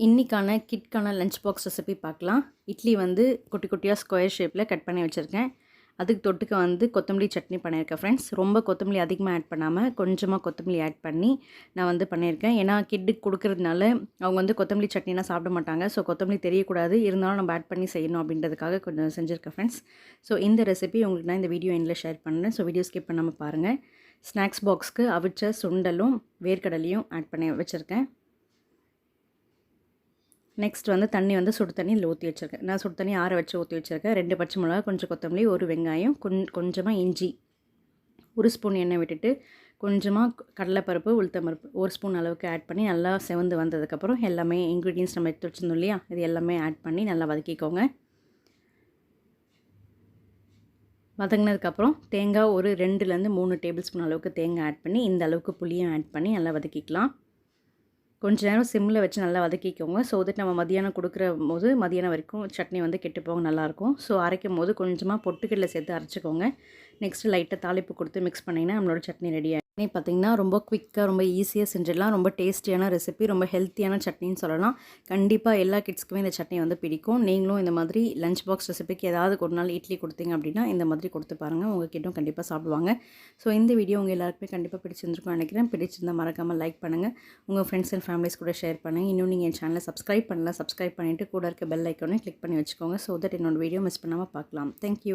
இன்றைக்கான கிட்கான lunch box recipe பார்க்கலாம். இட்லி வந்து குட்டி குட்டியாக ஸ்கொயர் ஷேப்பில் கட் பண்ணி வச்சுருக்கேன். அதுக்கு தொட்டுக்க வந்து கொத்தமல்லி சட்னி பண்ணியிருக்கேன் ஃப்ரெண்ட்ஸ். ரொம்ப கொத்தமல்லி அதிகமாக ஆட் பண்ணாமல் கொஞ்சமாக கொத்தமல்லி ஆட் பண்ணி நான் வந்து பண்ணியிருக்கேன். ஏன்னா கிட்டுக்கு கொடுக்குறதுனால அவங்க வந்து கொத்தமல்லி சட்னினா சாப்பிட மாட்டாங்க. ஸோ கொத்தமல்லி தெரியக்கூடாது, இருந்தாலும் நம்ம ஆட் பண்ணி செய்யணும் அப்படின்றதுக்காக கொஞ்சம் செஞ்சுருக்கேன் ஃப்ரெண்ட்ஸ். ஸோ இந்த ரெசிபி உங்களுக்கு நான் இந்த வீடியோ எண்டில் ஷேர் பண்ணுறேன். ஸோ வீடியோ ஸ்கிப் பண்ணாமல் பாருங்கள். ஸ்நாக்ஸ் பாக்ஸ்க்கு அவிச்ச சுண்டலும் வேர்க்கடலையும் ஆட் பண்ணி வச்சுருக்கேன். நெக்ஸ்ட் வந்து தண்ணி வந்து சுடு தண்ணியில் ஊற்றி வச்சுருக்கேன். நான் சுடு தண்ணி ஆற வச்சு ஊற்றி வச்சுருக்கேன். 2 பச்சை மிளகா, கொஞ்சம் கொத்தமல்லி, ஒரு வெங்காயம், கொஞ்சமாக இஞ்சி, 1 ஸ்பூன் எண்ணெய் விட்டுட்டு கொஞ்சமாக கடலைப்பருப்பு, உளுத்தம்பருப்பு 1 ஸ்பூன் அளவுக்கு ஆட் பண்ணி நல்லா செவந்து வந்ததுக்கப்புறம் எல்லாமே இன்க்ரீடியன்ஸ் நம்ம எடுத்து வச்சுருந்தோம் இல்லையா, இது எல்லாமே ஆட் பண்ணி நல்லா வதக்கிக்கோங்க. வதங்கினதுக்கப்புறம் தேங்காய் ஒரு 2லேருந்து 3 டேபிள் ஸ்பூன் அளவுக்கு தேங்காய் ஆட் பண்ணி இந்த அளவுக்கு புளியும் ஆட் பண்ணி நல்லா வதக்கிக்கலாம். கொஞ்ச நேரம் சிம்மில் வச்சு நல்லா வதக்கிக்கோங்க. ஸோ தட் நம்ம மதியானம் கொடுக்குற போது மதியானம் வரைக்கும் சட்னி வந்து கெட்டு போக நல்லாயிருக்கும். ஸோ அரைக்கும் போது கொஞ்சமாக பொட்டுக்கடலை சேர்த்து அரைச்சிக்கோங்க. நெக்ஸ்ட்டு லைட்டாக தாளிப்பு கொடுத்து மிக்ஸ் பண்ணிங்கன்னா நம்மளோட சட்னி ரெடி ஆகிடும். பார்த்திங்கன்னா ரொம்ப குவிக்காக ரொம்ப ஈஸியாக செஞ்சிடலாம். ரொம்ப டேஸ்டியான ரெசிபி, ரொம்ப ஹெல்த்தியான சட்னின்னு சொல்லலாம். கண்டிப்பாக எல்லா கிட்ஸ்க்குமே இந்த சட்னி வந்து பிடிக்கும். நீங்களும் இந்த மாதிரி லஞ்ச் பாக்ஸ் ரெசிபிக்கு ஏதாவது ஒரு நாள் இட்லி கொடுத்தீங்க அப்படின்னா இந்த மாதிரி கொடுத்து பாருங்கள், உங்கள் கிட்டும் கண்டிப்பாக சாப்பிடுவாங்க. ஸோ இந்த வீடியோ உங்கள் எல்லாருக்குமே கண்டிப்பாக பிடிச்சிருந்துருக்கும்னு நினைக்கிறேன். பிடிச்சிருந்தால் மறக்காமல் லைக் பண்ணுங்கள், உங்கள் ஃப்ரெண்ட்ஸ் அண்ட் ஃபேமிலிஸ் கூட ஷேர் பண்ணுங்கள். இன்னும் நீங்கள் என் சேனலை சப்ஸ்கிரைப் பண்ணலாம், சப்ஸ்கிரைப் பண்ணிவிட்டு கூட இருக்க பெல் ஐக்கானே கிளிக் பண்ணி வச்சுக்கோங்க. ஸோ தட் என்னோட வீடியோ மிஸ் பண்ணாமல் பார்க்கலாம். தேங்க்யூ.